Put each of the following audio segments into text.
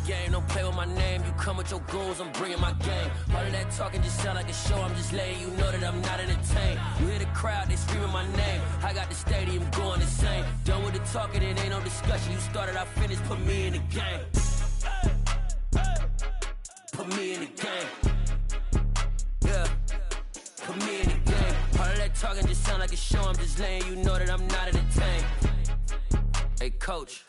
game, don't play with my name. You come with your goons, I'm bringing my game. All of that talking just sound like a show, I'm just letting you know that I'm not entertained. You hear the crowd, they screaming my name. I got the stadium going insane. Done with the talking, it ain't no discussion. You started, I finished, put me in the game. Put me in the game. Yeah, put me in the game. All of that talking just sound like a show, I'm just letting you know that I'm not entertained. Hey coach,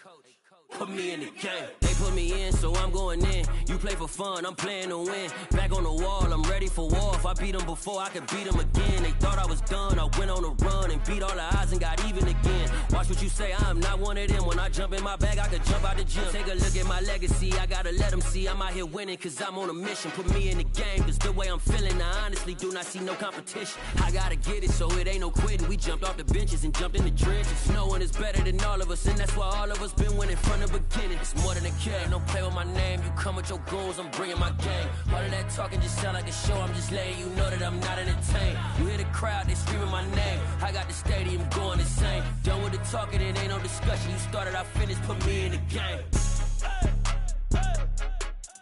put me in the game. They put me in, so I'm going in. You play for fun, I'm playing to win. Back on the wall, I'm ready for war. If I beat them before, I could beat them again. They thought I was done, I went on a run and beat all the odds and got even again. Watch what you say, I'm not one of them. When I jump in my bag, I could jump out the gym. Take a look at my legacy, I gotta let them see I'm out here winning, cause I'm on a mission. Put me in the game, cause the way I'm feeling, I honestly do not see no competition. I gotta get it, so it ain't no quitting. We jumped off the benches and jumped in the trenches. No one is better than all of us, and that's why all of us been winning from the beginning. It's more than a game, don't play with my name. You come with your goons, I'm bringing my game. All of that talking just sound like a show, I'm just letting you know that I'm not entertained. You hear the crowd, they screaming my name. I got the stadium going insane. Done with the talking, it ain't no discussion. You started, I finished, put me in the game.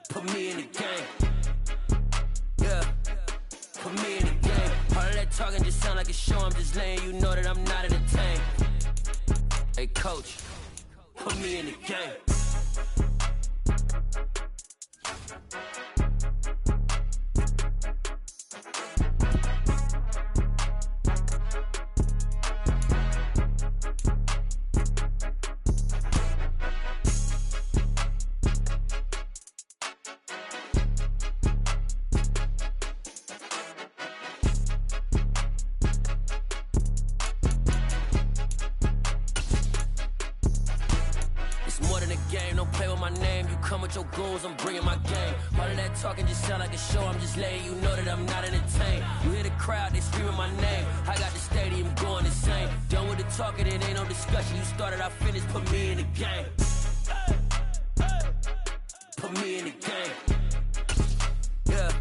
Put me in the game. Yeah, put me in the game. All of that talking just sound like a show, I'm just letting you know that I'm not entertained. Hey coach, put me in the game. Your goals, I'm bringing my game. All of that talking just sound like a show, I'm just letting you know that I'm not entertained. You hear the crowd, they screaming my name. I got the stadium going insane. Done with the talking, it ain't no discussion. You started, I finished, put me in the game. Put me in the game. Yeah,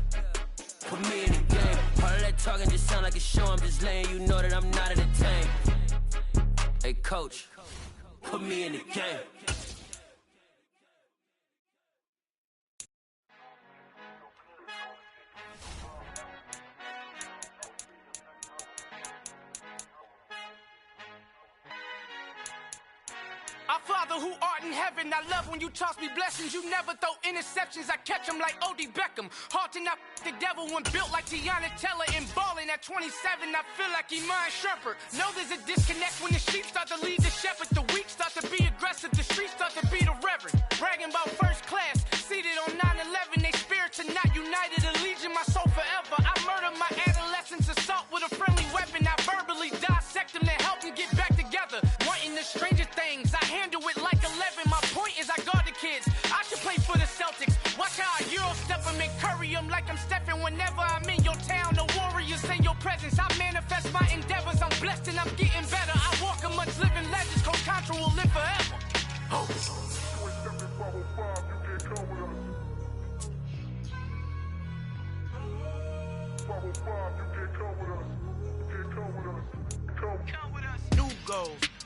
put me in the game. All of that talking just sound like a show, I'm just letting you know that I'm not entertained. Hey coach, put me in the game. Our Father who art in heaven, I love when you toss me blessings. You never throw interceptions, I catch them like O.D. Beckham. Hard to not the devil when built like Tiana Teller and balling at 27, I feel like Iman Shumpert. Know there's a disconnect when the sheep start to lead the shepherd. The weak start to be aggressive, the streets start to be the reverend. Bragging about first class, seated on 9/11. They spirits are not united, a legion, my soul forever. I murder my adolescence, assault with a friendly weapon. I verbally dissect them to help them get back together. Wanting the stranger things, I handle it like 11. My point is I guard the kids. I should play for the Celtics. Watch how I Euro step them and curry them like I'm stepping. Whenever I'm in your town, the warriors in your presence. I manifest my endeavors. I'm blessed and I'm getting better. I walk amongst living legends. Coach Contra will live forever. Oh.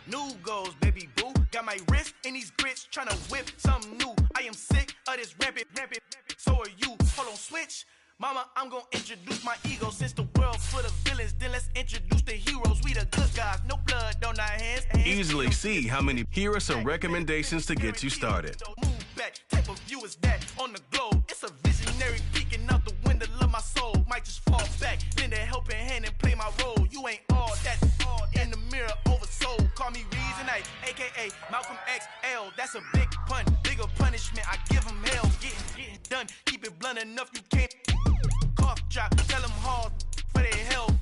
New goals, baby boo. Got my wrist in these grits, tryna whip something new. I am sick of this rampant. So are you. Hold on, switch. Mama, I'm gonna introduce my ego. Since the world's full of villains, then let's introduce the heroes. We the good guys, no blood on our hands. Easily see how many. Here are some recommendations to get you started. Move back, type of view is that on the globe. It's a visionary peeking out the window of my soul. Might just fall back, lend a helping hand and play my role. You ain't all that in the mirror oversold. Call me Reason A, aka Malcolm XL. That's a big pun, bigger punishment. I give him hell, getting done. Keep it blunt enough, you can't cough drop. Tell them hard for their health.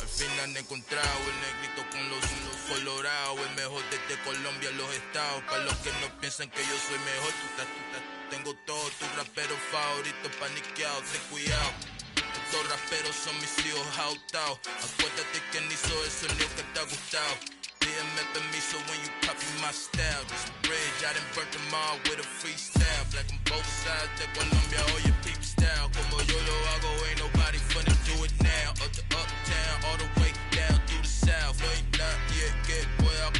Al fin han encontrado el negrito con los colorados, el mejor desde Colombia, los estados. Para los que no piensan que yo soy mejor, tengo todos tus raperos favoritos paniqueados, ten cuidado. Estos raperos son mis hijos jautados. Acuérdate que ni hizo el sonido que te ha gustado. Pídeme permiso when you copy my style. This bridge, I done burnt them all with a freestyle. Black on both sides de Colombia, oye peep style. Como yo lo hago, ain't nobody funny, do it now. Up to uptown, all the way down through the south. No, you're not yet, get boy, I'll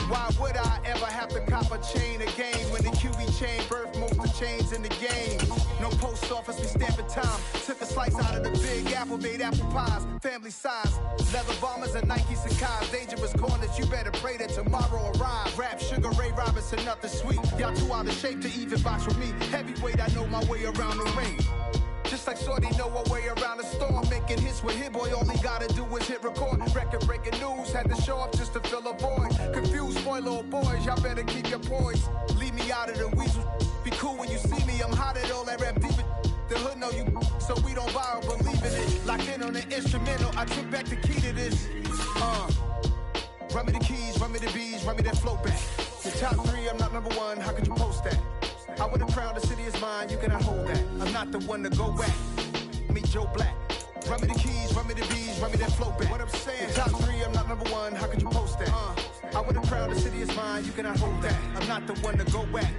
Why would I ever have to cop a chain again when the QB chain birthed most of chains in the game? No post office, we stamping time. Took a slice out of the big apple, made apple pies, family size. Leather bombers and Nike Sacai's. Dangerous corners, you better pray that tomorrow arrives. Rap, Sugar Ray Robinson, nothing sweet. Y'all too out of shape to even box with me. Heavyweight, I know my way around the ring. Just like Shorty know her way around the storm. Making hits with Hit Boy, all he gotta do is hit record. Record breaking news, had to show up just to fill a void. Confused boy, little boys, y'all better keep your poise. Leave me out of the weasel. Be cool when you see me, I'm hot at all that rap deep. The hood know you, so we don't borrow, believe in it. Lock in on the instrumental, I took back the key to this. Run me the keys, run me the bees, run me that flow back. The top 3, I'm not number 1, how could you post that? I would have crowned the city is mine, you cannot hold that. I'm not the one to go back. Meet Joe Black. Run me the keys, run me the bees, run me that flow back. What I'm saying, the top 3, I'm not number 1, how could you post that? I would have crowned the city is mine, you cannot hold that. I'm not the one to go back.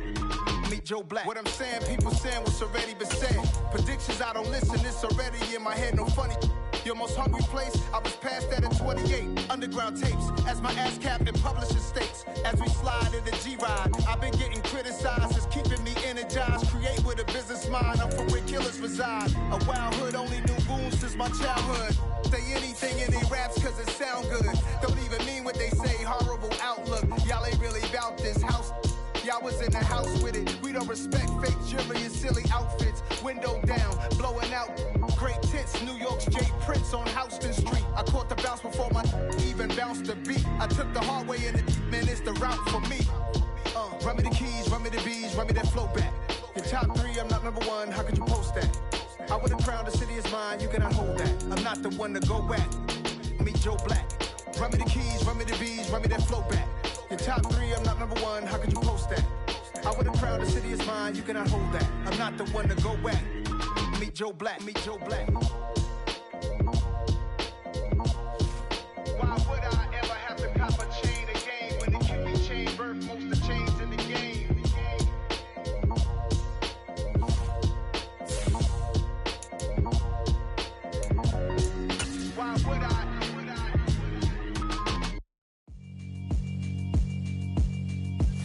Meet Joe Black. What I'm saying, people saying what's already been said. Predictions, I don't listen, it's already in my head, no funny. Your most hungry place, I was past that at 28. Underground tapes, as my ass cap in publishing states. As we slide in the G-Ride, I've been getting criticized, it's keeping me energized. Create with a business mind, I'm from where killers reside. A wild hood, only knew goons since my childhood. Say anything in they raps cause it sound good. Don't even mean what they say, horrible outlook. Y'all ain't really about this house. Y'all was in the house with it. We don't respect fake jewelry and silly outfits. Window down, blowing out great tits. New York's Jay Prince on Houston Street. I caught the bounce before my even bounced the beat. I took the hard way in it, man, it's the route for me. Run me the keys, run me the bees, run me that flow back. Your top 3, I'm not number 1, how could you post that? I would have crowned the city is mine, you cannot hold that. I'm not the one to go back. Meet Joe Black. Run me the keys, run me the bees, run me that flow back. Your top 3, I'm not number 1, how could you post that? I would have crowned the city is mine, you cannot hold that. I'm not the one to go back. Meet Joe Black, meet Joe Black. Why would I ever have to cop a chain again when the QB chain birthed most of chains in the game? Why would I?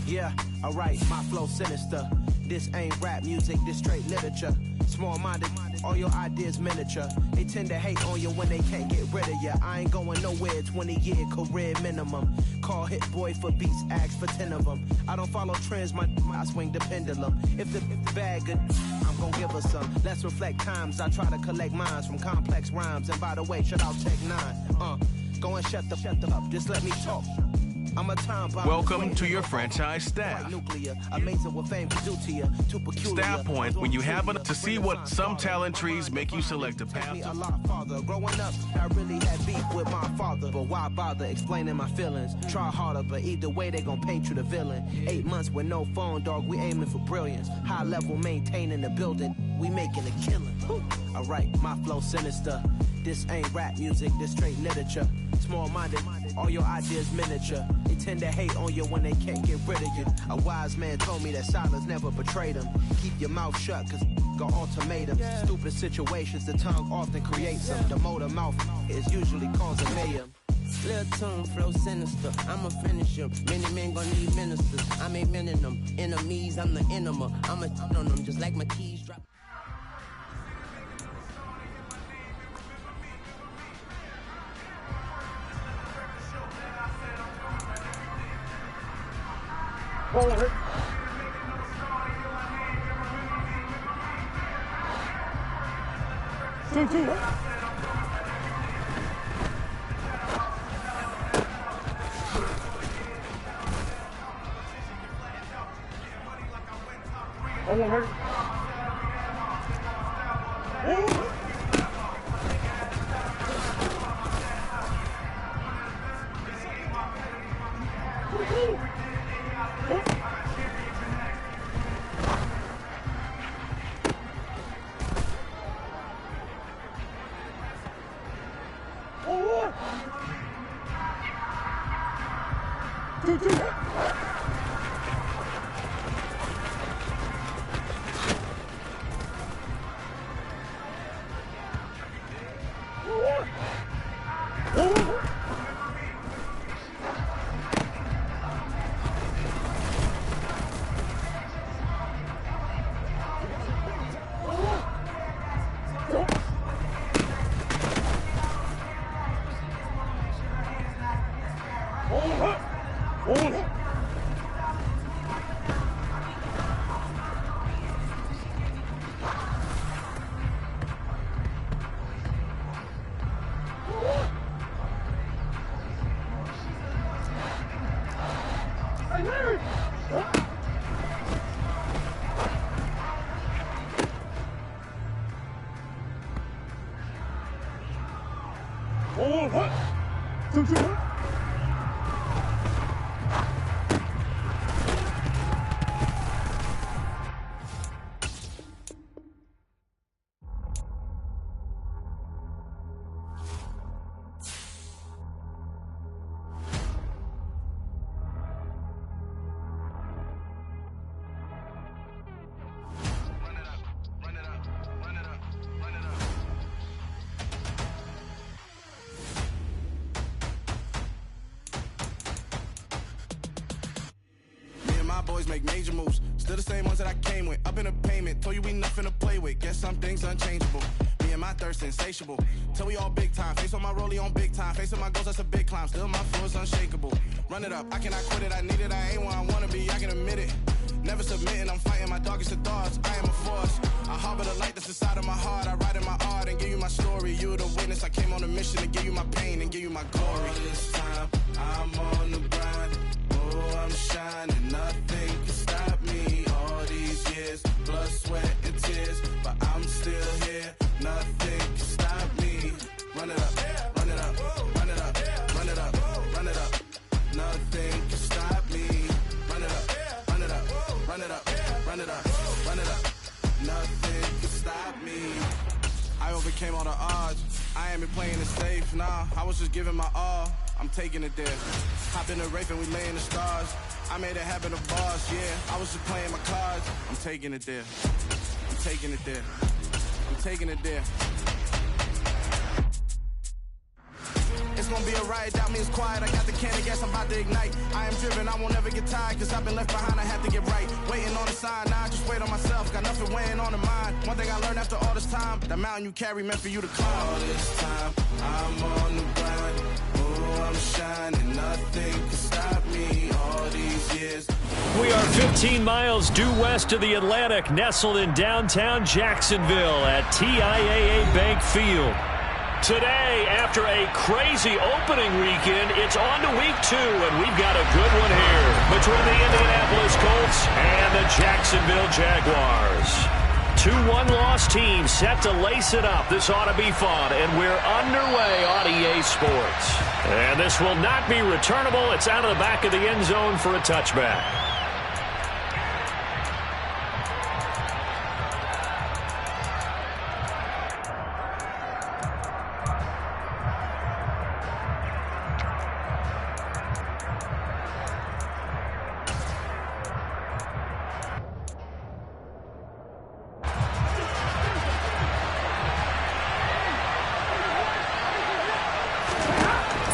Yeah, alright, my flow sinister. This ain't rap music, this straight literature. Small-minded, all your ideas miniature. They tend to hate on you when they can't get rid of you. I ain't going nowhere, 20-year career minimum. Call Hit Boy for beats, ask for 10 of them. I don't follow trends, I swing the pendulum. If the bag good, I'm gonna give her some. Let's reflect times, I try to collect minds from complex rhymes. And by the way, shout out Tech 9. Go and shut the up, just let me talk. I'm a time bomb. Welcome to your franchise staff. Amazing what fame can do to you. Too peculiar. Staff point when you happen to see what some talent trees make you select a path. A lot farther. Growing up, I really had beef with my father, but why bother explaining my feelings? Try harder, but either way they gon' paint you the villain. 8 months with no phone, dog. We aiming for brilliance. High level, maintaining the building. We making a killing. Alright, my flow sinister. This ain't rap music, this straight literature. Small-minded, all your ideas miniature. They tend to hate on you when they can't get rid of you. A wise man told me that silence never betrayed him. Keep your mouth shut, cause got ultimatums. Stupid situations, the tongue often creates them. The motor mouth is usually causing mayhem. Lil' tune, flow sinister, I'ma finish him. Many men gon' need ministers, I'm a men in them. Enemies, I'm the enema. I'ma on them just like my keys drop. Boys make major moves, still the same ones that I came with. Up in a payment, told you we nothing to play with. Guess some things unchangeable. Me and my thirst insatiable. Till we all big time. Face on my rollie on big time. Face on my goals, that's a big climb. Still my flow is unshakable. Run it up, I cannot quit it. I need it, I ain't where I wanna be. I can admit it. Never submitting, I'm fighting my darkest of thoughts. I am a force. I harbor the light that's inside of my heart. I write in my art and give you my story. You the witness. I came on a mission to give you my pain and give you my glory. All this time, I'm on the grind. Oh, I'm shining. Nothing can stop me. All these years, blood, sweat, and tears, but I'm still here. Nothing can stop me. Run it up, run it up, run it up, run it up, run it up. Nothing can stop me. Run it up, run it up, run it up, run it up, run it up. Nothing can stop me. I overcame all the odds. I ain't been playing it safe, nah. I was just giving my all. I'm taking it there. Hop in the Wraith and we lay in the stars. I made it happen to bars, yeah. I was just playing my cards. I'm taking it there. I'm taking it there. I'm taking it there. It's gonna be a riot, doubt me it's quiet. I got the can of gas, I'm about to ignite. I am driven, I won't ever get tired, cause I've been left behind, I have to get right. Waiting on the sign, now I just wait on myself. Got nothing weighing on the mind. One thing I learned after all this time, that mountain you carry meant for you to climb. All this time, I'm on the grind. Oh, I'm shining, nothing can stop me. All these years. We are 15 miles due west of the Atlantic, nestled in downtown Jacksonville at TIAA Bank Field. Today, after a crazy opening weekend, it's on to week 2, and we've got a good one here between the Indianapolis Colts and the Jacksonville Jaguars. 2 one-loss teams set to lace it up. This ought to be fun, and we're underway on EA Sports. And this will not be returnable. It's out of the back of the end zone for a touchback.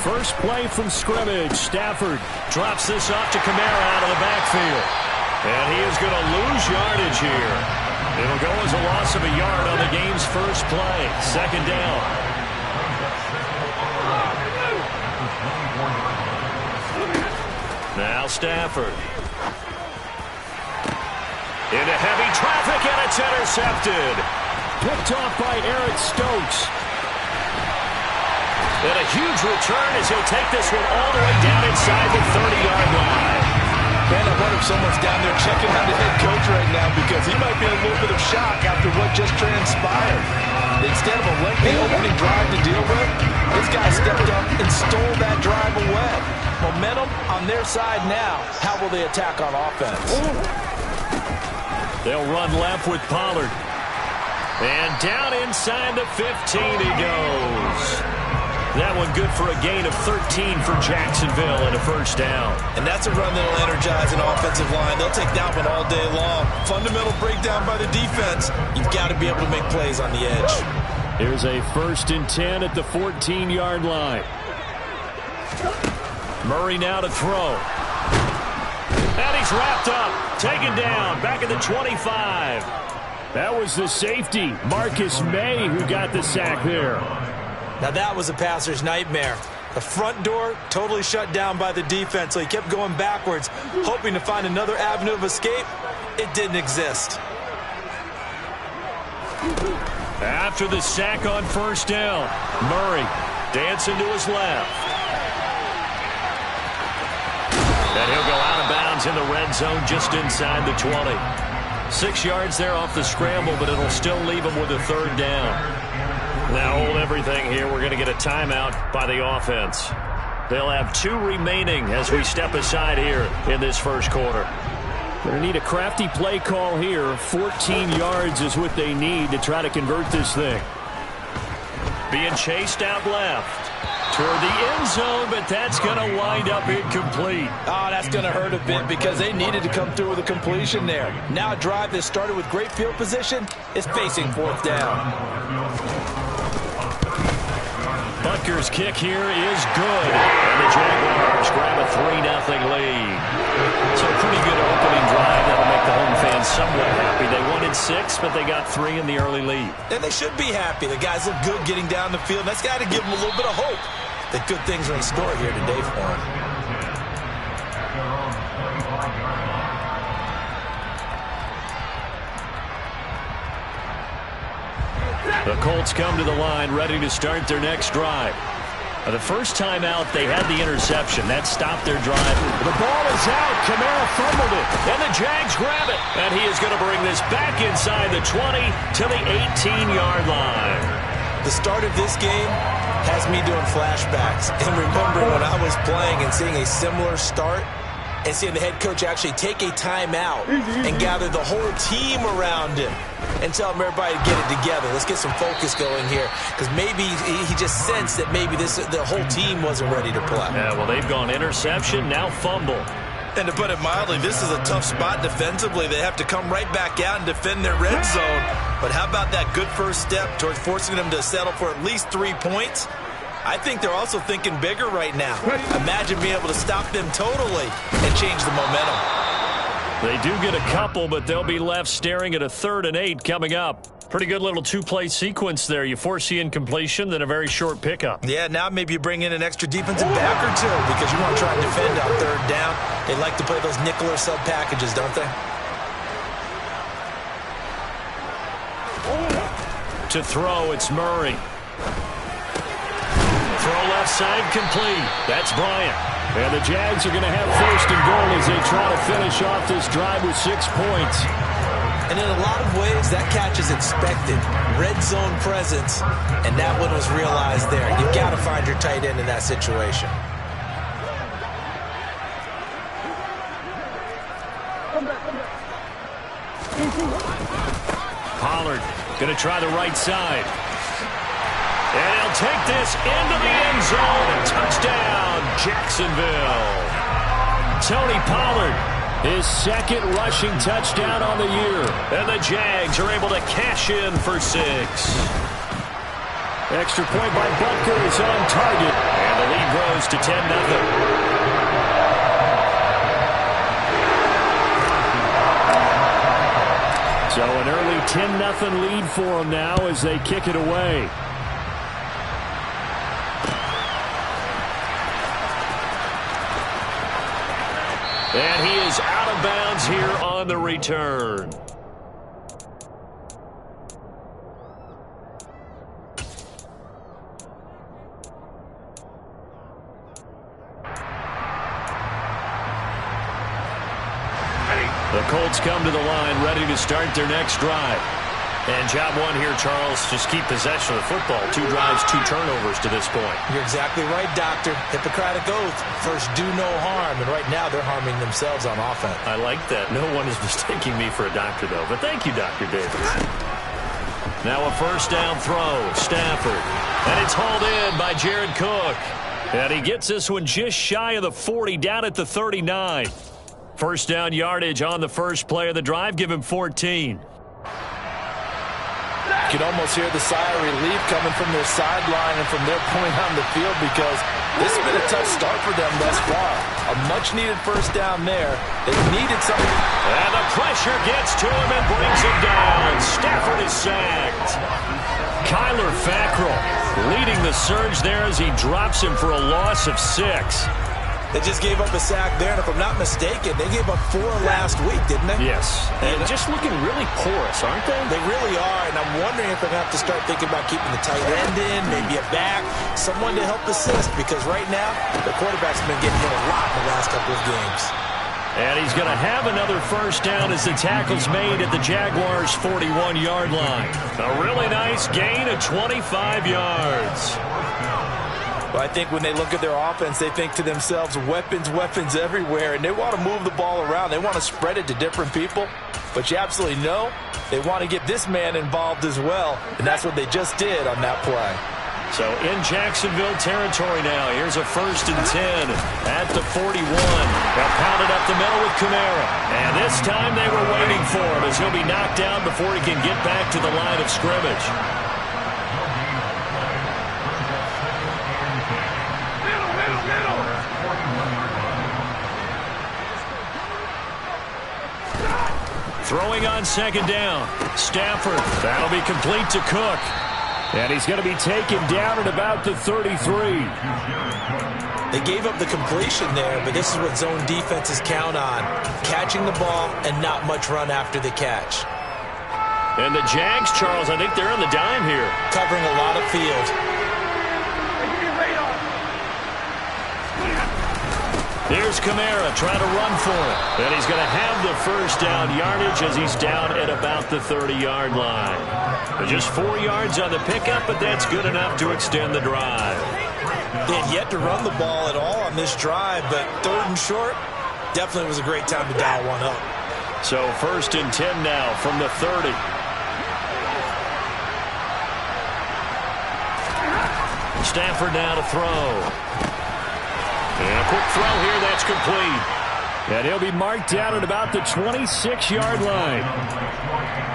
First play from scrimmage. Stafford drops this off to Kamara out of the backfield. And he is going to lose yardage here. It'll go as a loss of a yard on the game's first play. Second down. Now Stafford. Into heavy traffic, and it's intercepted. Picked off by Eric Stokes. And a huge return as he'll take this one all the way down inside the 30-yard line. Man, I wonder if someone's down there checking on the head coach right now, because he might be in a little bit of shock after what just transpired. Instead of a lengthy opening drive to deal with, this guy stepped up and stole that drive away. Momentum on their side now. How will they attack on offense? They'll run left with Pollard. And down inside the 15 he goes. That one good for a gain of 13 for Jacksonville and a first down. And that's a run that'll energize an offensive line. They'll take that one all day long. Fundamental breakdown by the defense. You've got to be able to make plays on the edge. Here's a 1st and 10 at the 14-yard line. Murray now to throw. And he's wrapped up. Taken down. Back at the 25. That was the safety, Marcus May, who got the sack there. Now that was a passer's nightmare. The front door totally shut down by the defense, so he kept going backwards, hoping to find another avenue of escape. It didn't exist. After the sack on first down, Murray dancing to his left. And he'll go out of bounds in the red zone just inside the 20. 6 yards there off the scramble, but it'll still leave him with a third down. Now hold everything here. We're going to get a timeout by the offense. They'll have 2 remaining as we step aside here in this first quarter. Going to need a crafty play call here. 14 yards is what they need to try to convert this thing. Being chased out left toward the end zone, but that's going to wind up incomplete. Oh, that's going to hurt a bit because they needed to come through with a completion there. Now a drive that started with great field position is facing fourth down. Butker's kick here is good, and the Jaguars grab a 3-0 lead. So a pretty good opening drive that'll make the home fans somewhat happy. They wanted 6, but they got 3 in the early lead. And they should be happy. The guys look good getting down the field. That's got to give them a little bit of hope that good things are in store here today for them. The Colts come to the line ready to start their next drive. The first time out, they had the interception. That stopped their drive. The ball is out. Kamara fumbled it. And the Jags grab it. And he is going to bring this back inside the 20 to the 18-yard line. The start of this game has me doing flashbacks and remembering when I was playing and seeing a similar start and seeing the head coach actually take a timeout and gather the whole team around him and tell him everybody to get it together. Let's get some focus going here, because maybe he just sensed that maybe the whole team wasn't ready to play. Yeah, well, they've gone interception, now fumble. And to put it mildly, this is a tough spot defensively. They have to come right back out and defend their red zone. But how about that good first step towards forcing them to settle for at least 3 points? I think they're also thinking bigger right now. Imagine being able to stop them totally and change the momentum. They do get a couple, but they'll be left staring at a 3rd and 8 coming up. Pretty good little 2-play sequence there. You force the incompletion, then a very short pickup. Yeah, now maybe you bring in an extra defensive back or 2 because you want to try and defend on 3rd down. They like to play those nickel or sub packages, don't they? To throw, it's Murray. Throw left side complete. That's Bryant. And the Jags are going to have 1st and goal as they try to finish off this drive with 6 points. And in a lot of ways, that catch is expected. Red zone presence, and that one was realized there. You've got to find your tight end in that situation. Pollard going to try the right side. And he'll take this into the end zone. And touchdown, Jacksonville. Tony Pollard, his 2nd rushing touchdown on the year. And the Jags are able to cash in for 6. Extra point by Butker is on target. And the lead grows to 10-0. So an early 10-0 lead for them now as they kick it away. And he is out of bounds here on the return. The Colts come to the line ready to start their next drive. And job 1 here, Charles, just keep possession of the football. 2 drives, 2 turnovers to this point. You're exactly right, Doctor. Hippocratic oath. First, do no harm. And right now, they're harming themselves on offense. I like that. No one is mistaking me for a doctor, though. But thank you, Dr. Davis. Now a 1st down throw. Stafford. And it's hauled in by Jared Cook. And he gets this one just shy of the 40, down at the 39. 1st down yardage on the first play of the drive. Give him 14. You can almost hear the sigh of relief coming from their sideline and from their point on the field, because this has been a tough start for them thus far. A much-needed 1st down there. They needed something. And the pressure gets to him and brings him down. Stafford is sacked. Kyler Fackrell leading the surge there as he drops him for a loss of 6. They just gave up a sack there, and if I'm not mistaken, they gave up 4 last week, didn't they? Yes. And just looking really porous, aren't they? They really are, and I'm wondering if they're going to have to start thinking about keeping the tight end in, maybe a back, someone to help assist, because right now, the quarterback's been getting hit a lot in the last couple of games. And he's going to have another first down as the tackle's made at the Jaguars' 41-yard line. A really nice gain of 25 yards. Well, I think when they look at their offense, they think to themselves, weapons, weapons everywhere, and they want to move the ball around. They want to spread it to different people, but you absolutely know they want to get this man involved as well, and that's what they just did on that play. So in Jacksonville territory now, here's a 1st and 10 at the 41. They'll pound it up the middle with Kamara, and this time they were waiting for him as he'll be knocked down before he can get back to the line of scrimmage. Throwing on 2nd down. Stafford. That'll be complete to Cook. And he's going to be taken down at about the 33. They gave up the completion there, but this is what zone defenses count on. Catching the ball and not much run after the catch. And the Jags, Charles, I think they're on the dime here. Covering a lot of field. Here's Kamara trying to run for it. And he's going to have the first down yardage as he's down at about the 30-yard line. Just 4 yards on the pickup, but that's good enough to extend the drive. They had yet to run the ball at all on this drive, but 3rd and short definitely was a great time to dial one up. So 1st and 10 now from the 30. Stafford now to throw. And a quick throw here, that's complete. And he'll be marked down at about the 26-yard line.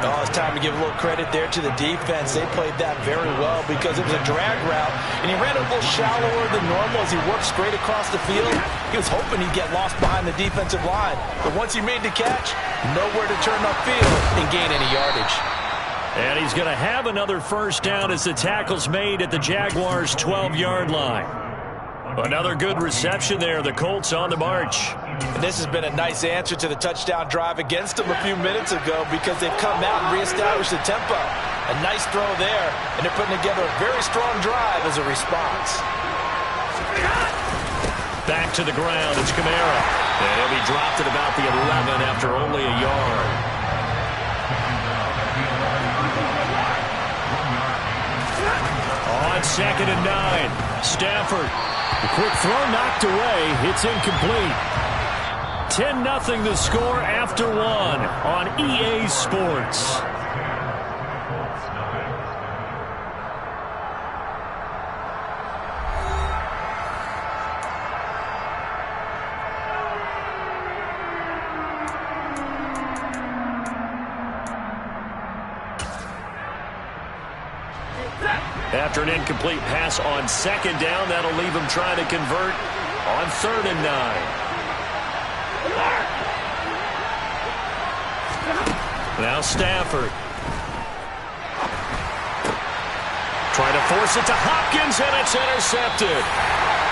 Oh, it's time to give a little credit there to the defense. They played that very well because it was a drag route, and he ran a little shallower than normal as he worked straight across the field. He was hoping he'd get lost behind the defensive line, but once he made the catch, nowhere to turn upfield and gain any yardage. And he's going to have another first down as the tackle's made at the Jaguars' 12-yard line. Another good reception there. The Colts on the march. And this has been a nice answer to the touchdown drive against them a few minutes ago because they've come out and reestablished the tempo. A nice throw there, and they're putting together a very strong drive as a response. Back to the ground. It's Kamara. And he'll be dropped at about the 11 after only a yard. On 2nd and 9. Stafford. The quick throw knocked away. It's incomplete. 10-0 the score after 1 on EA Sports. After an incomplete pass on 2nd down, that'll leave him trying to convert on 3rd and 9. Now Stafford. Trying to force it to Hopkins, and it's intercepted.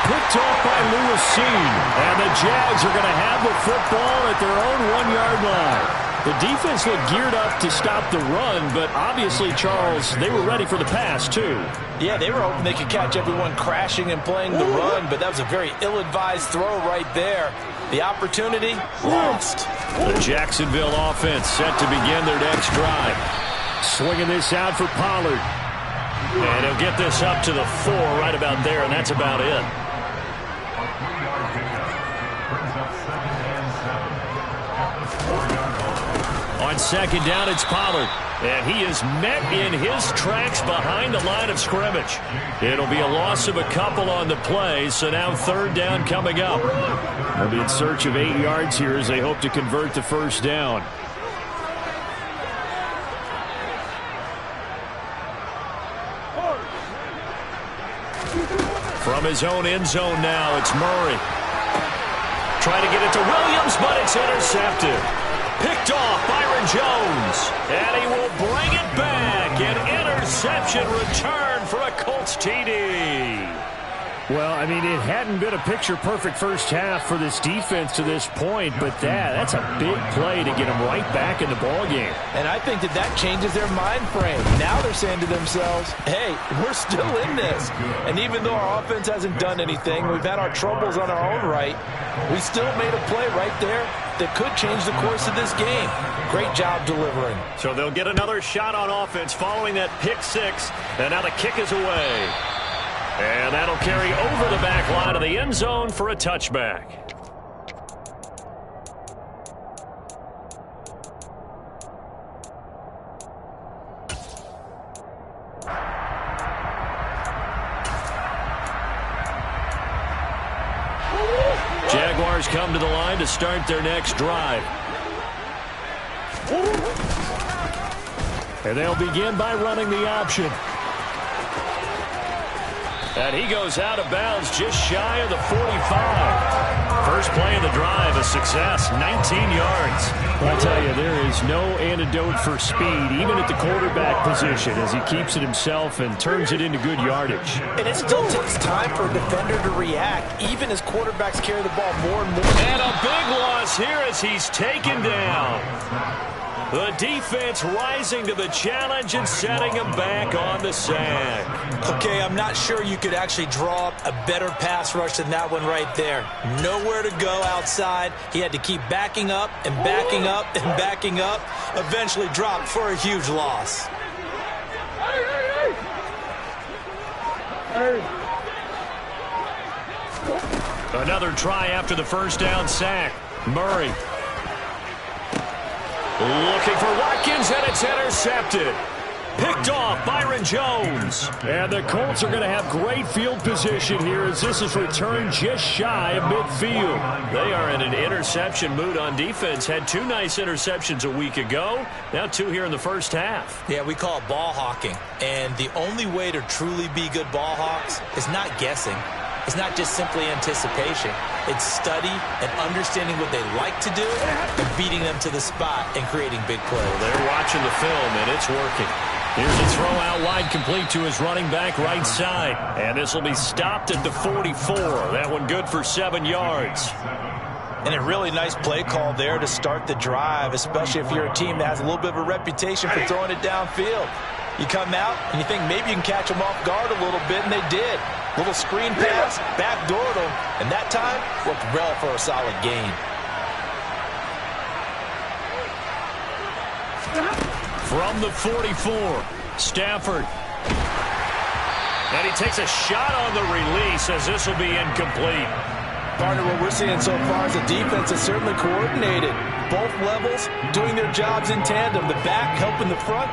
Picked off by Lewis Seen. And the Jags are going to have the football at their own 1-yard line. The defense looked geared up to stop the run, but obviously, Charles, they were ready for the pass, too. Yeah, they were hoping they could catch everyone crashing and playing the run, but that was a very ill-advised throw right there. The opportunity lost. The Jacksonville offense set to begin their next drive. Swinging this out for Pollard. And he'll get this up to the 4 right about there, and that's about it. On 2nd down, it's Pollard. And he is met in his tracks behind the line of scrimmage. It'll be a loss of a couple on the play, so now 3rd down coming up. They'll be in search of 8 yards here as they hope to convert the first down. From his own end zone now, it's Murray. Trying to get it to Williams, but it's intercepted. Picked off Byron Jones, and he will bring it back and interception return for a Colts TD. Well, I mean, it hadn't been a picture-perfect first half for this defense to this point, but that's a big play to get them right back in the ballgame. And I think that changes their mind frame. Now they're saying to themselves, hey, we're still in this. And even though our offense hasn't done anything, we've had our troubles on our own right, we still made a play right there that could change the course of this game. Great job delivering. So they'll get another shot on offense following that pick six, and now the kick is away. And that'll carry over the back line of the end zone for a touchback. Jaguars come to the line to start their next drive. And they'll begin by running the option. And he goes out of bounds just shy of the 45. First play of the drive, a success, 19 yards. I'll tell you, there is no antidote for speed, even at the quarterback position, as he keeps it himself and turns it into good yardage. And it still takes time for a defender to react, even as quarterbacks carry the ball more and more. And a big loss here as he's taken down. The defense rising to the challenge and setting him back on the sack. Okay, I'm not sure you could actually draw up a better pass rush than that one right there. Nowhere to go outside. He had to keep backing up and backing up and backing up. Eventually dropped for a huge loss. Another try after the first down sack. Murray. Looking for Watkins, and it's intercepted. Picked off Byron Jones. And the Colts are going to have great field position here as this is returned just shy of midfield. They are in an interception mood on defense. Had two nice interceptions a week ago. Now two here in the first half. Yeah, we call it ball hawking. And the only way to truly be good ball hawks is not guessing. It's not just simply anticipation. It's study and understanding what they like to do and beating them to the spot and creating big plays. Well, they're watching the film, and it's working. Here's a throw out wide complete to his running back right side. And this will be stopped at the 44. That one good for 7 yards. And a really nice play call there to start the drive, especially if you're a team that has a little bit of a reputation for throwing it downfield. You come out and you think maybe you can catch them off guard a little bit, and they did. Little screen pass, backdoored them, and that time worked well for a solid gain. From the 44, Stafford. And he takes a shot on the release as this will be incomplete. Partner, what we're seeing so far is the defense is certainly coordinated. Both levels doing their jobs in tandem. The back helping the front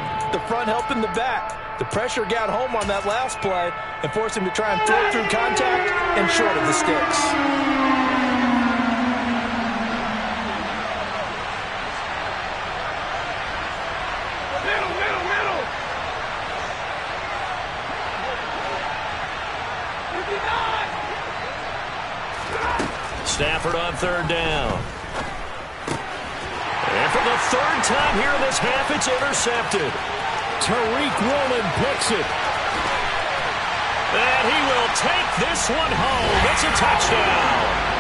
helping the back. The pressure got home on that last play and forced him to try and throw through contact and short of the sticks. Stafford on third down. And for the third time here in this half, it's intercepted. Tariq Woolen picks it. And he will take this one home. It's a touchdown.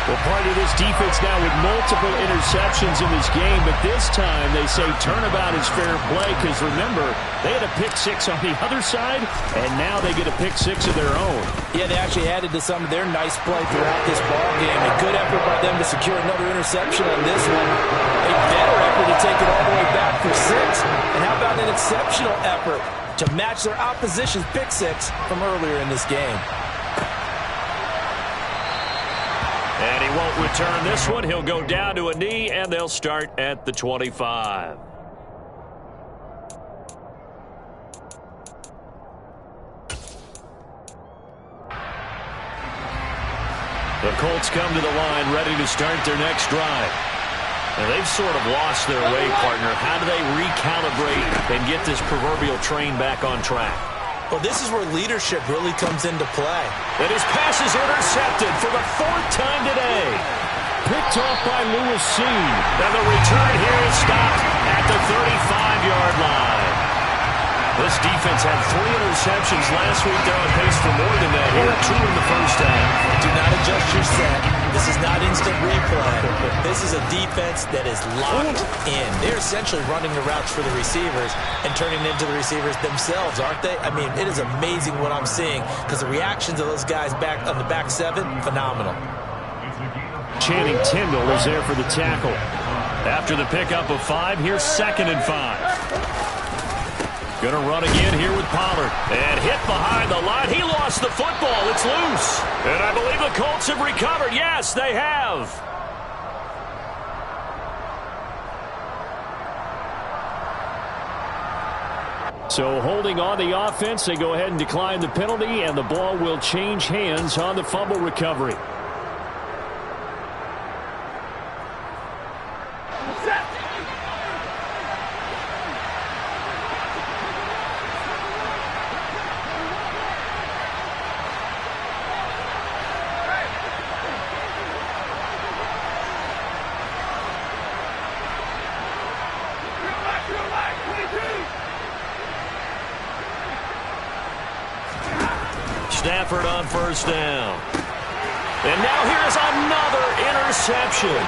Well, part of this defense now with multiple interceptions in this game, but this time they say turnabout is fair play because, remember, they had a pick six on the other side, and now they get a pick six of their own. Yeah, they actually added to some of their nice play throughout this ball game. A good effort by them to secure another interception on this one. A better effort to take it all the way back for 6. And how about an exceptional effort to match their opposition's pick six from earlier in this game? And he won't return this one. He'll go down to a knee, and they'll start at the 25. The Colts come to the line ready to start their next drive. Now, they've sort of lost their way, partner. How do they recalibrate and get this proverbial train back on track? Well, this is where leadership really comes into play. And his pass is intercepted for the 4th time today. Picked off by Lewis Seen. And the return here is stopped at the 35-yard line. This defense had 3 interceptions last week. They're on pace for more than that here. 2 in the first half. Do not adjust your set. This is not instant replay. This is a defense that is locked in. They're essentially running the routes for the receivers and turning into the receivers themselves, aren't they? I mean, it is amazing what I'm seeing because the reactions of those guys back on the back 7, phenomenal. Channing Tindall is there for the tackle. After the pickup of 5, here's 2nd and 5. Going to run again here with Pollard. And hit behind the line. He lost the football. It's loose. And I believe the Colts have recovered. Yes, they have. So holding on the offense, they go ahead and decline the penalty, and the ball will change hands on the fumble recovery. Stafford on 1st down. And now here's another interception.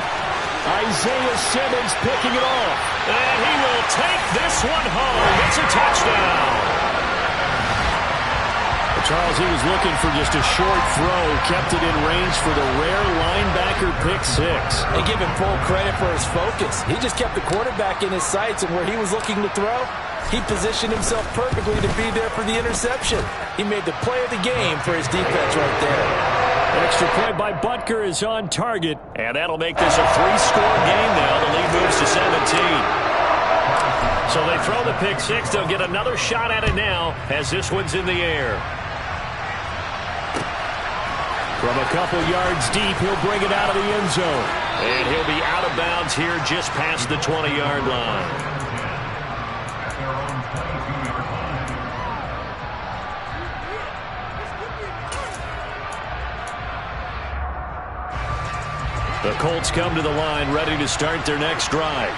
Isaiah Simmons picking it off. And he will take this one home. It's a touchdown. Charles, he was looking for just a short throw. Kept it in range for the rare linebacker pick 6. And give him full credit for his focus. He just kept the quarterback in his sights, and where he was looking to throw, he positioned himself perfectly to be there for the interception. He made the play of the game for his defense right there. An extra point by Butker is on target, and that'll make this a 3-score game now. The lead moves to 17. So they throw the pick 6. They'll get another shot at it now as this one's in the air. From a couple yards deep, he'll bring it out of the end zone. And he'll be out of bounds here just past the 20-yard line. The Colts come to the line ready to start their next drive.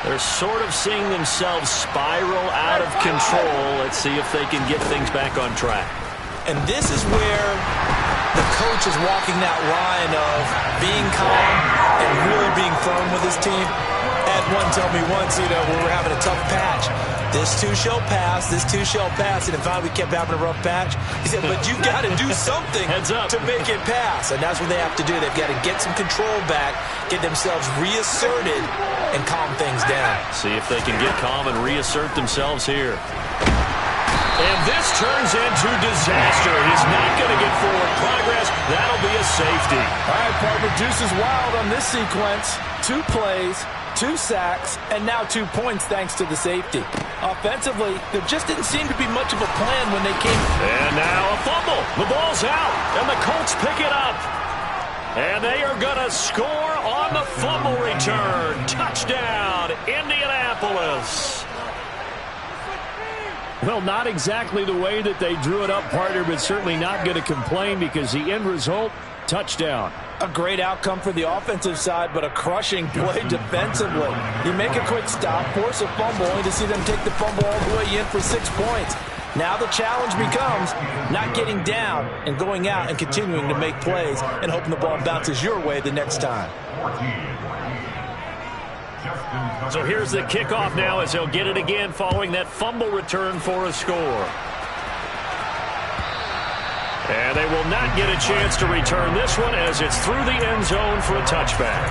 They're sort of seeing themselves spiral out of control. Let's see if they can get things back on track. And this is where the coach is walking that line of being calm and really being firm with his team. Ed one told me once, we were having a tough patch. This too shall pass, this too shall pass. And finally we kept having a rough patch. He said, but you've got to do something to make it pass. And that's what they have to do. They've got to get some control back, get themselves reasserted, and calm things down. See if they can get calm and reassert themselves here. And this turns into disaster. He's not going to get forward progress. That'll be a safety. All right, partner, Deuce is wild on this sequence. 2 plays, 2 sacks, and now 2 points thanks to the safety. Offensively, there just didn't seem to be much of a plan when they came. And now a fumble. The ball's out, and the Colts pick it up. And they are going to score on the fumble return. Touchdown, Indianapolis. Well, not exactly the way that they drew it up, partner, but certainly not going to complain because the end result, touchdown. A great outcome for the offensive side, but a crushing play defensively. You make a quick stop, force a fumble, only to see them take the fumble all the way in for 6 points. Now the challenge becomes not getting down and going out and continuing to make plays and hoping the ball bounces your way the next time. So here's the kickoff now as they'll get it again following that fumble return for a score. And they will not get a chance to return this one as it's through the end zone for a touchback.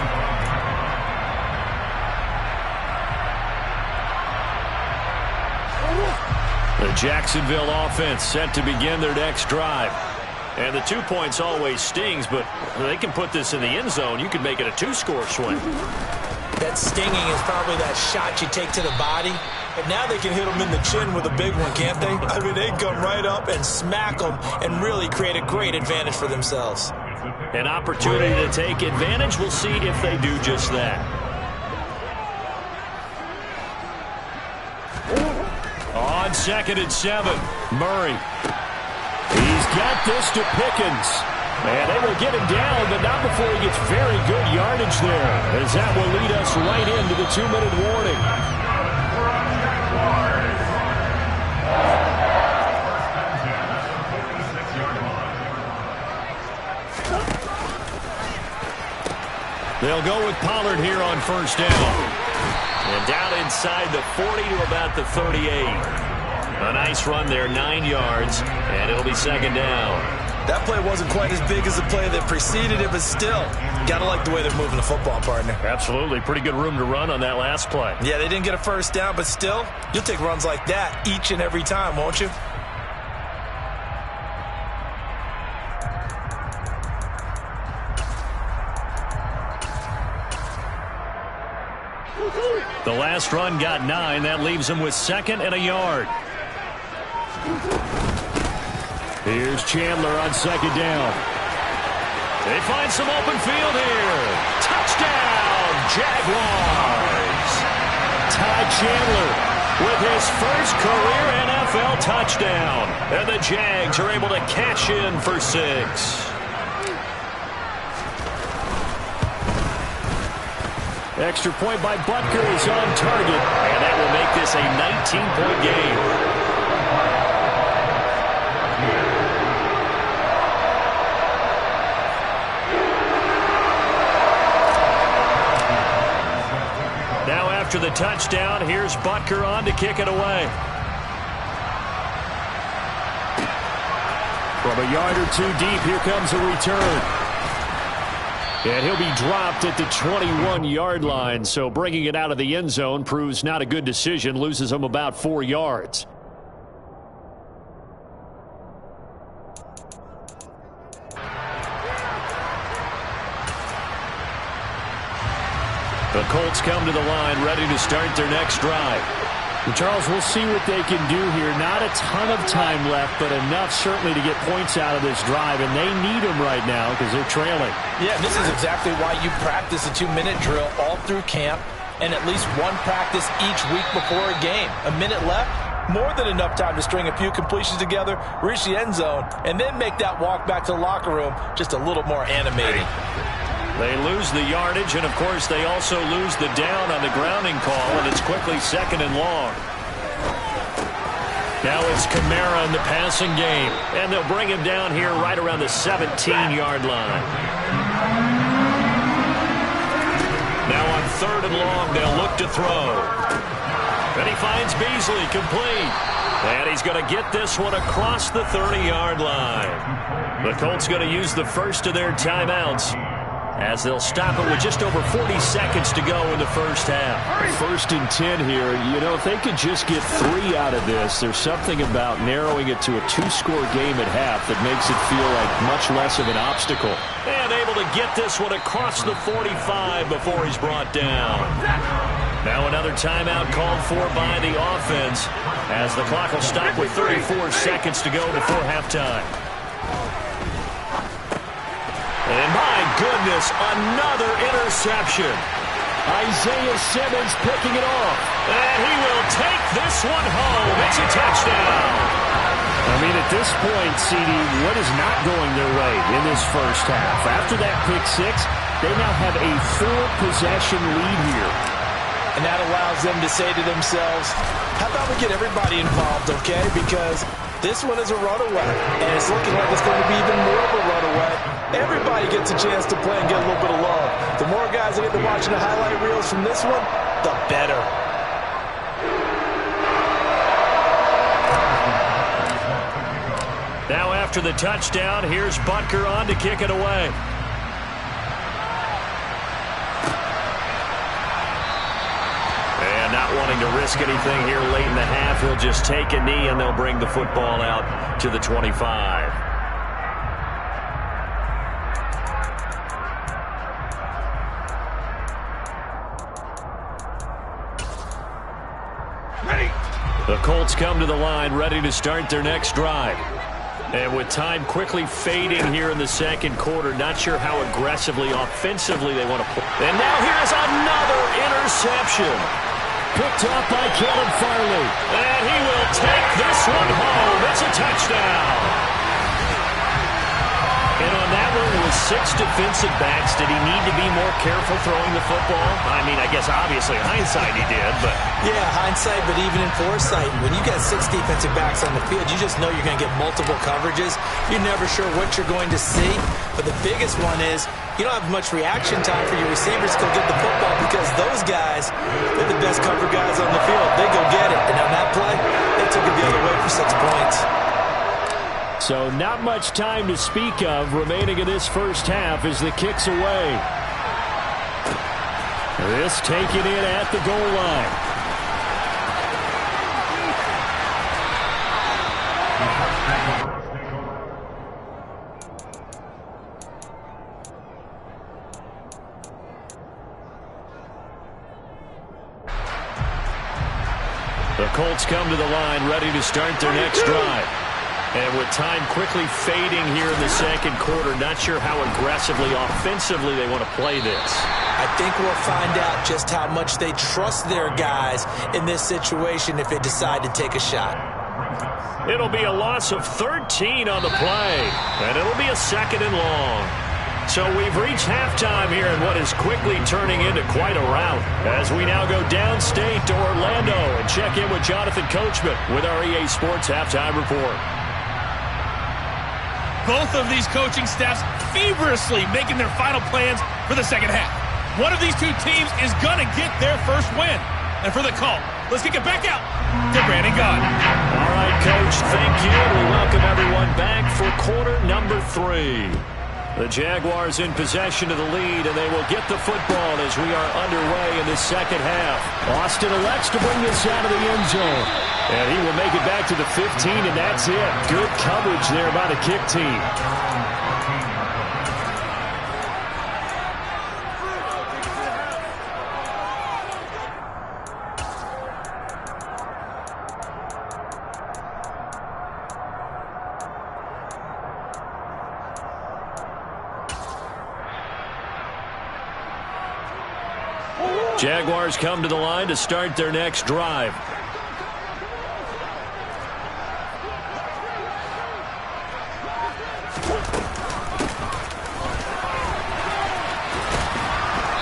The Jacksonville offense set to begin their next drive. And the 2 points always stings, but they can put this in the end zone. You can make it a 2-score swing. That stinging is probably that shot you take to the body. But now they can hit them in the chin with a big one, can't they? I mean, they come right up and smack them and really create a great advantage for themselves. An opportunity to take advantage. We'll see if they do just that. On 2nd and 7, Murray. He's got this to Pickens. And they will get him down, but not before he gets very good yardage there, as that will lead us right into the 2-minute warning. They'll go with Pollard here on first down. And down inside the 40 to about the 38. A nice run there, 9 yards, and it'll be second down. That play wasn't quite as big as the play that preceded it, but still, got to like the way they're moving the football, partner. Absolutely. Pretty good room to run on that last play. Yeah, they didn't get a first down, but still, you'll take runs like that each and every time, won't you? The last run got 9. That leaves him with 2nd and a yard. Here's Chandler on 2nd down. They find some open field here. Touchdown, Jaguars. Ty Chandler with his first career NFL touchdown. And the Jags are able to cash in for 6. Extra point by Butker is on target, and that will make this a 19-point game. Now after the touchdown, here's Butker on to kick it away. From a yard or 2 deep, here comes a return. And he'll be dropped at the 21-yard line, so bringing it out of the end zone proves not a good decision, loses him about 4 yards. The Colts come to the line, ready to start their next drive. And Charles, we'll see what they can do here. Not a ton of time left, but enough certainly to get points out of this drive, and they need them right now because they're trailing. Yeah, this is exactly why you practice a 2-minute drill all through camp and at least one practice each week before a game. A minute left, more than enough time to string a few completions together, reach the end zone, and then make that walk back to the locker room just a little more animating. They lose the yardage, and, of course, they also lose the down on the grounding call, and it's quickly 2nd and long. Now it's Kamara in the passing game, and they'll bring him down here right around the 17-yard line. Now on 3rd and long, they'll look to throw. And he finds Beasley complete. And he's going to get this one across the 30-yard line. The Colts going to use the first of their timeouts, as they'll stop it with just over 40 seconds to go in the first half. 1st and 10 here. You know, if they could just get 3 out of this, there's something about narrowing it to a 2-score game at half that makes it feel like much less of an obstacle. And able to get this one across the 45 before he's brought down. Now another timeout called for by the offense, as the clock will stop with 34 seconds to go before halftime. And my goodness, another interception. Isaiah Simmons picking it off. And he will take this one home. It's a touchdown. I mean, at this point, CD, what is not going their way in this first half? After that pick 6, they now have a 4-possession lead here. And that allows them to say to themselves, how about we get everybody involved, okay? Because this one is a runaway, and it's looking like it's going to be even more of a runaway. Everybody gets a chance to play and get a little bit of love. The more guys that get to watching the highlight reels from this one, the better. Now after the touchdown, here's Butker on to kick it away. And not wanting to risk anything here late in the half, he'll just take a knee and they'll bring the football out to the 25. The Colts come to the line, ready to start their next drive. And with time quickly fading here in the second quarter, not sure how aggressively, offensively they want to play. And now here's another interception. Picked up by Caleb Farley. And he will take this one home. It's a touchdown. And on that one, with 6 defensive backs, did he need to be more careful throwing the football? I mean, I guess obviously hindsight he did, but... Yeah, hindsight, but even in foresight, when you got 6 defensive backs on the field, you just know you're going to get multiple coverages. You're never sure what you're going to see. But the biggest one is you don't have much reaction time for your receivers to go get the football because those guys, they're the best cover guys on the field. They go get it. And on that play, they took it the other way for 6 points. So not much time to speak of remaining in this first half as the kick's away. This taken in at the goal line. The Colts come to the line ready to start their next drive. And with time quickly fading here in the second quarter, not sure how aggressively, offensively they want to play this. I think we'll find out just how much they trust their guys in this situation if they decide to take a shot. It'll be a loss of 13 on the play, and it'll be a 2nd and long. So we've reached halftime here in what is quickly turning into quite a rout as we now go downstate to Orlando and check in with Jonathan Coachman with our EA Sports Halftime Report. Both of these coaching staffs feverishly making their final plans for the second half. One of these two teams is going to get their first win. And for the call, let's kick it back out to Brandon Gaudin. All right, Coach, thank you. We welcome everyone back for quarter number 3. The Jaguars in possession of the lead, and they will get the football as we are underway in the second half. Austin elects to bring this out of the end zone. And he will make it back to the 15, and that's it. Good coverage there by the kick team. Jaguars come to the line to start their next drive.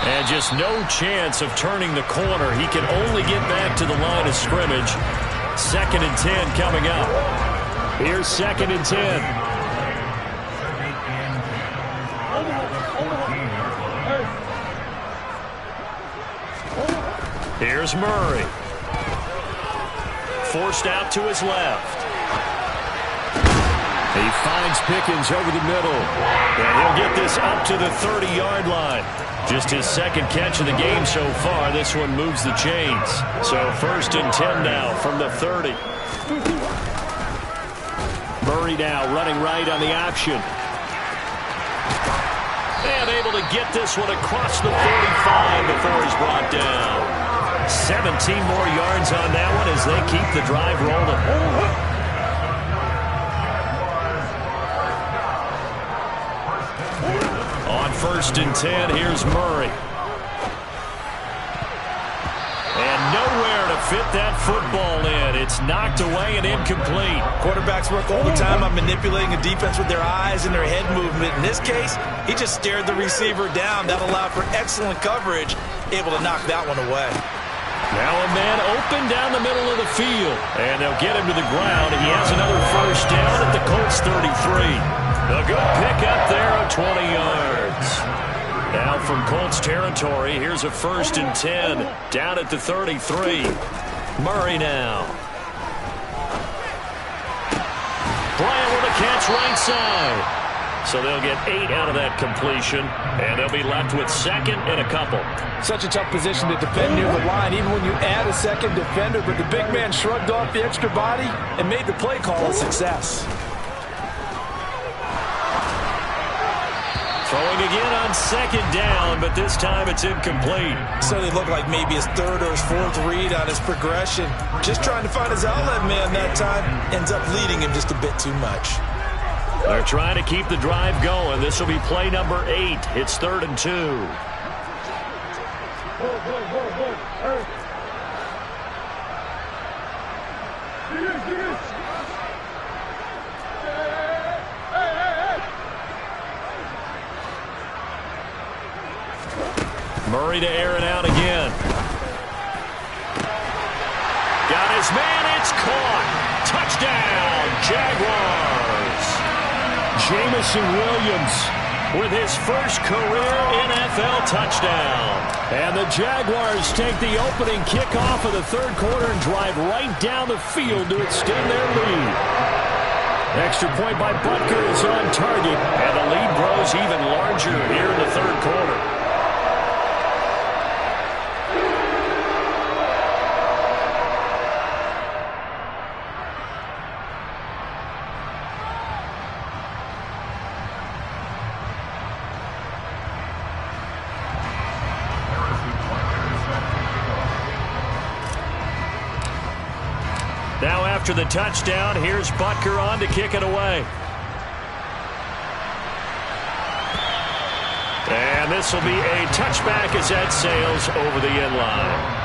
And just no chance of turning the corner. He can only get back to the line of scrimmage. 2nd and 10 coming up. Here's 2nd and 10. Here's Murray. Forced out to his left. He finds Pickens over the middle. And he'll get this up to the 30-yard line. Just his 2nd catch of the game so far. This one moves the chains. So 1st and 10 now from the 30. Murray now running right on the option. And able to get this one across the 45 before he's brought down. 17 more yards on that one as they keep the drive rolling. On 1st and 10, here's Murray. And nowhere to fit that football in. It's knocked away and incomplete. Quarterbacks work all the time on manipulating a defense with their eyes and their head movement. In this case, he just stared the receiver down. That allowed for excellent coverage, able to knock that one away. Now a man open down the middle of the field. And they'll get him to the ground. He has another 1st down at the Colts 33. A good pick up there of 20 yards. Now from Colts territory, here's a 1st and 10 down at the 33. Murray now. Bryant with a catch right side. So they'll get 8 out of that completion, and they'll be left with 2nd and a couple. Such a tough position to defend near the line, even when you add a 2nd defender, but the big man shrugged off the extra body and made the play call a success. Throwing again on 2nd down, but this time it's incomplete. So they look like maybe his 3rd or his 4th read on his progression. Just trying to find his outlet man that time. Ends up leading him just a bit too much. They're trying to keep the drive going. This will be play number 8. It's 3rd and 2. Murray to air it out again. Got his man. It's caught. Touchdown, Jaguars. Jamison Williams with his first career NFL touchdown. And the Jaguars take the opening kickoff of the third quarter and drive right down the field to extend their lead. Extra point by Butker is on target, and the lead grows even larger here in the third quarter. Now after the touchdown, here's Butker on to kick it away. And this will be a touchback as that sails over the end line.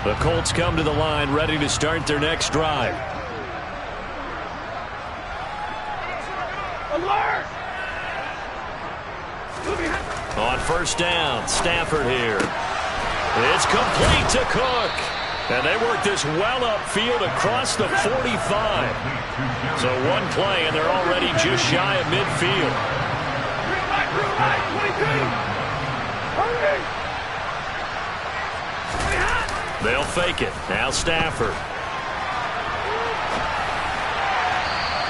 The Colts come to the line ready to start their next drive. On first down, Stafford here. It's complete to Cook. And they work this well upfield across the 45. So one play, and they're already just shy of midfield. They'll fake it. Now Stafford.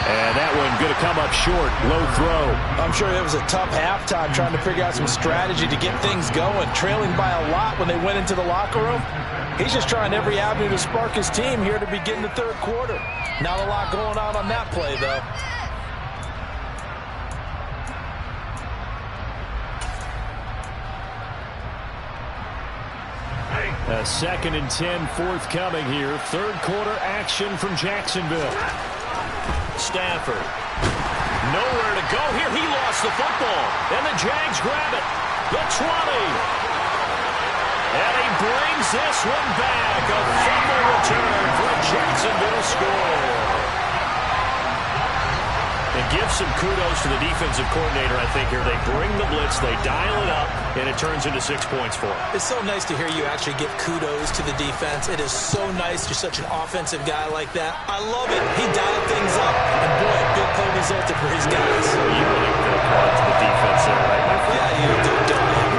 And that one going to come up short. Low throw. I'm sure it was a tough halftime trying to figure out some strategy to get things going. Trailing by a lot when they went into the locker room. He's just trying every avenue to spark his team here to begin the third quarter. Not a lot going on that play, though. A 2nd and 10 forthcoming here. Third quarter action from Jacksonville. Stafford. Nowhere to go here. He lost the football. And the Jags grab it. The 20. And he brings this one back. A fumble return for a Jacksonville score. And give some kudos to the defensive coordinator, I think, here. They bring the blitz, they dial it up, and it turns into 6 points for them. It's so nice to hear you actually give kudos to the defense. It is so nice you're such an offensive guy like that. I love it. He dialed things up, and boy, a big play resulted for his guys. You really put a credit to the defense there, right, my friend? Yeah, you do, don't you?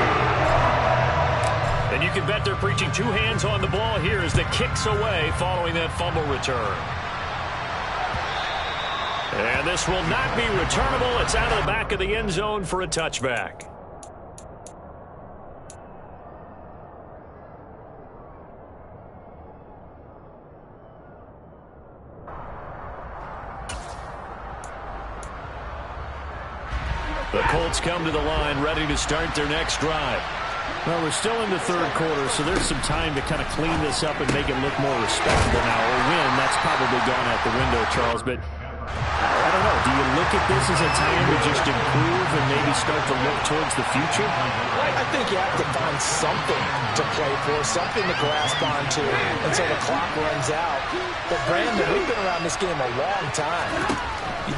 And you can bet they're preaching two hands on the ball here as the kicks away following that fumble return. And this will not be returnable. It's out of the back of the end zone for a touchback. The Colts come to the line ready to start their next drive. Well, we're still in the third quarter, so there's some time to kind of clean this up and make it look more respectable now. Or win, that's probably gone out the window, Charles, but I don't know. Do you look at this as a time to just improve and maybe start to look towards the future? I think you have to find something to play for, something to grasp onto until the clock runs out. But, Brandon, we've been around this game a long time.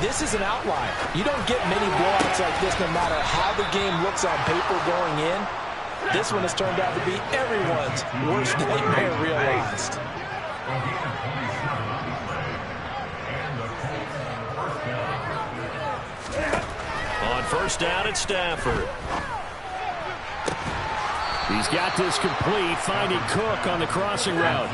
This is an outlier. You don't get many blowouts like this no matter how the game looks on paper going in. This one has turned out to be everyone's worst nightmare realized. On first down at Stafford. He's got this complete, finding Cook on the crossing route.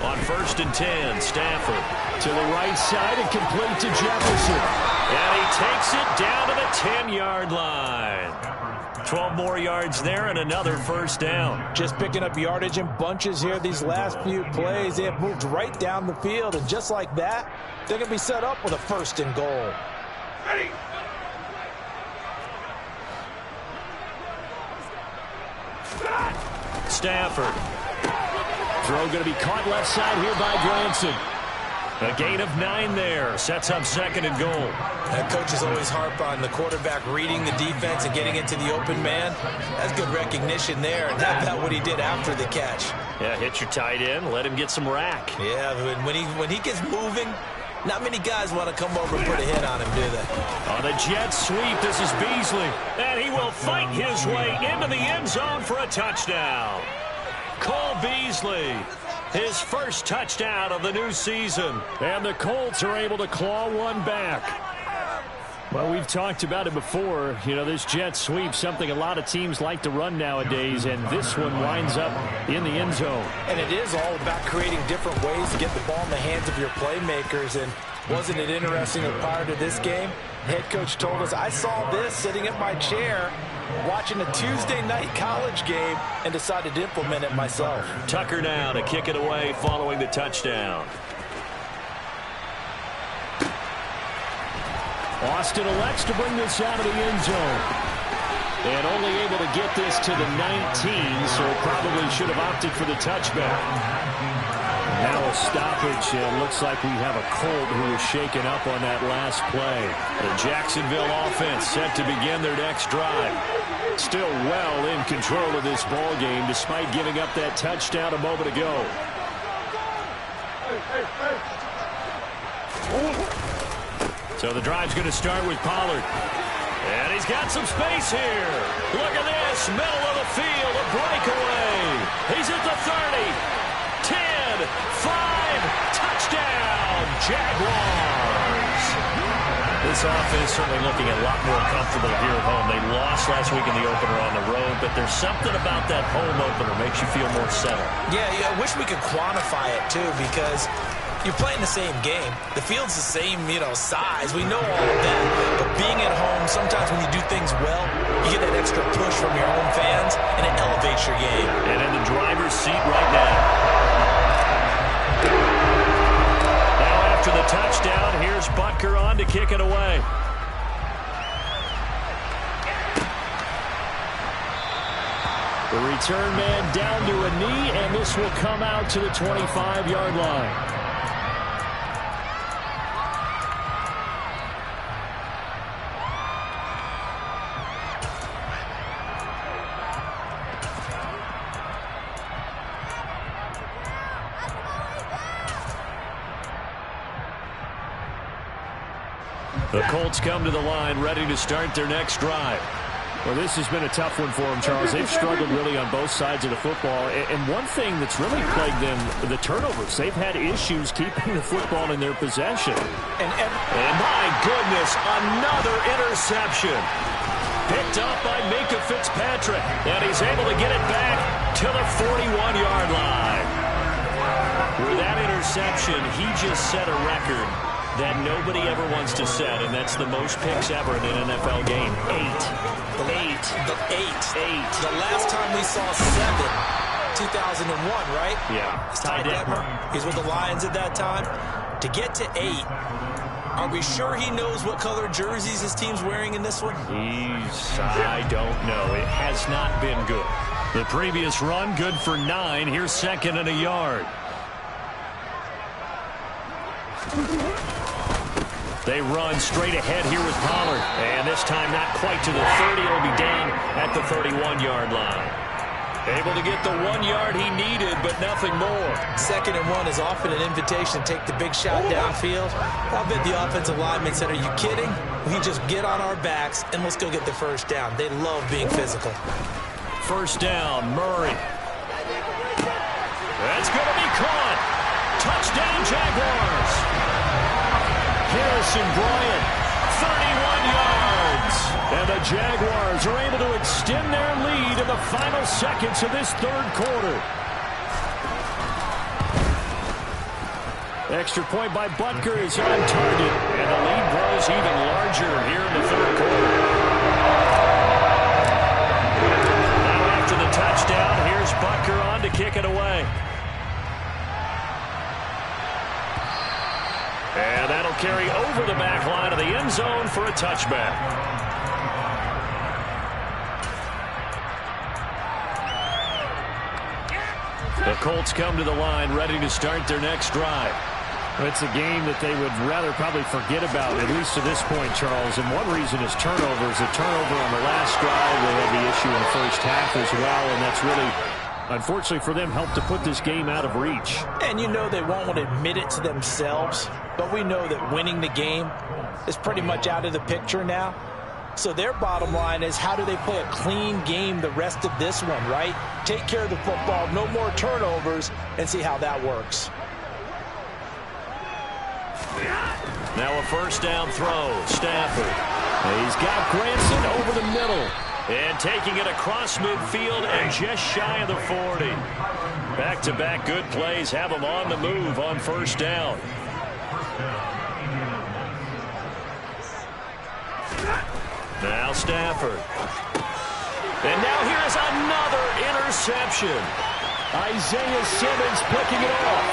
On first and 10, Stafford to the right side and complete to Jefferson. And he takes it down to the 10-yard line. 12 more yards there and another first down. Just picking up yardage in bunches here these last few plays. They have moved right down the field, and just like that, they're going to be set up with a first and goal. Ready. Stafford. Throw going to be caught left side here by Granson. A gain of 9 there. Sets up second and goal. That coaches always harp on the quarterback reading the defense and getting into the open man. That's good recognition there. And how about what he did after the catch? Yeah, hit your tight end. Let him get some rack. Yeah, when he gets moving, Not many guys want to come over and put a hit on him, do they? On a jet sweep, this is Beasley. And he will fight his way into the end zone for a touchdown. Cole Beasley, his first touchdown of the new season. And the Colts are able to claw one back. Well, we've talked about it before. You know, this jet sweep, something a lot of teams like to run nowadays, and this one winds up in the end zone. And it is all about creating different ways to get the ball in the hands of your playmakers. And wasn't it interesting that prior to this game, head coach told us, I saw this sitting in my chair watching a Tuesday night college game and decided to implement it myself. Tucker now to kick it away following the touchdown. Austin elects to bring this out of the end zone. And only able to get this to the 19, so probably should have opted for the touchback. Now a stoppage, and looks like we have a Colt who was shaken up on that last play. The Jacksonville offense set to begin their next drive. Still well in control of this ball game, despite giving up that touchdown a moment ago. So the drive's going to start with Pollard. And he's got some space here. Look at this. Middle of the field. A breakaway. He's at the 30. 10. 5. Touchdown. Jaguars. This offense certainly looking a lot more comfortable here at home. They lost last week in the opener on the road, but there's something about that home opener makes you feel more settled. Yeah, I wish we could quantify it, too, because you're playing the same game. The field's the same, size. We know all of that. But being at home, sometimes when you do things well, you get that extra push from your home fans, and it elevates your game. And in the driver's seat right now. Now after the touchdown, here's Butker on to kick it away. The return man down to a knee, and this will come out to the 25-yard line. The Colts come to the line, ready to start their next drive. Well, this has been a tough one for them, Charles. They've struggled really on both sides of the football. And one thing that's really plagued them, the turnovers. They've had issues keeping the football in their possession. And my goodness, another interception. Picked up by Minka Fitzpatrick. And he's able to get it back to the 41-yard line. With that interception, he just set a record that nobody ever wants to set, and that's the most picks ever in an NFL game. 8. The last time we saw 7, 2001, right? Yeah. Ty Detmer. He's with the Lions at that time. To get to 8, are we sure he knows what color jerseys his team's wearing in this one? I don't know. It has not been good. The previous run, good for 9. Here's second and a yard. They run straight ahead here with Pollard. And this time not quite to the 30. It'll be down at the 31-yard line. Able to get the 1 yard he needed, but nothing more. 2nd and 1 is often an invitation to take the big shot downfield. I'll bet the offensive lineman said, are you kidding? We just get on our backs and let's go get the first down. They love being physical. First down, Murray. That's going to be caught. Touchdown, Jaguars. Harrison Bryant, 31 yards. And the Jaguars are able to extend their lead in the final seconds of this third quarter. Extra point by Butker is on target. And the lead grows even larger here in the third quarter. Now after the touchdown, here's Butker on to kick it away. And that'll carry over the back line of the end zone for a touchback. The Colts come to the line, ready to start their next drive. It's a game that they would rather probably forget about, at least to this point, Charles. And one reason is turnovers. A turnover on the last drive. They had the issue in the first half as well, and that's really unfortunately for them, helped to put this game out of reach. And you know they won't want to admit it to themselves, but we know that winning the game is pretty much out of the picture now. So their bottom line is, how do they play a clean game the rest of this one, right? Take care of the football, no more turnovers, and see how that works. Now a first down throw. Stafford. He's got Granson over the middle. And taking it across midfield and just shy of the 40. Back-to-back good plays have him on the move on first down. Now Stafford. And now here's another interception. Isaiah Simmons picking it off.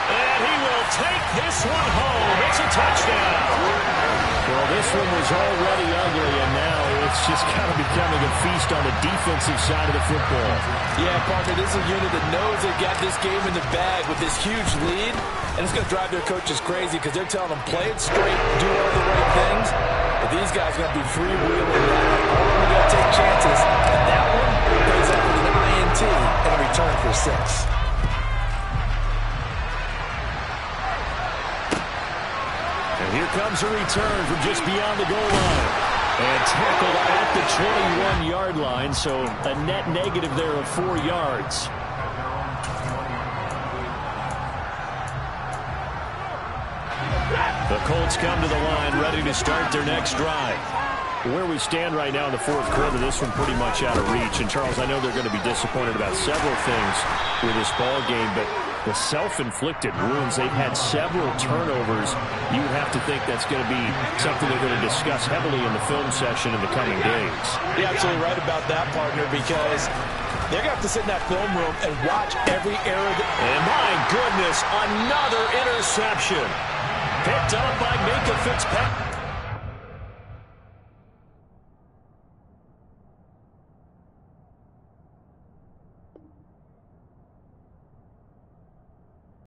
And he will take this one home. It's a touchdown. Well, this one was already ugly, and now it's just kind of becoming a feast on the defensive side of the football. Yeah, partner, this is a unit that knows they've got this game in the bag with this huge lead, and it's going to drive their coaches crazy because they're telling them, play it straight, do all the right things. But these guys are going to be freewheeling that. We got to take chances, and that one plays out with an INT and a return for 6. And here comes a return from just beyond the goal line. And tackled at the 21-yard line, so a net negative there of 4 yards. The Colts come to the line ready to start their next drive. Where we stand right now in the fourth quarter, this one pretty much out of reach. And, Charles, I know they're going to be disappointed about several things with this ball game, but the self-inflicted wounds, they've had several turnovers. You have to think that's going to be something they're going to discuss heavily in the film session in the coming days. You're absolutely right about that, partner, because they're going to have to sit in that film room and watch every error. And my goodness, another interception. Picked up by Minka Fitzpatrick.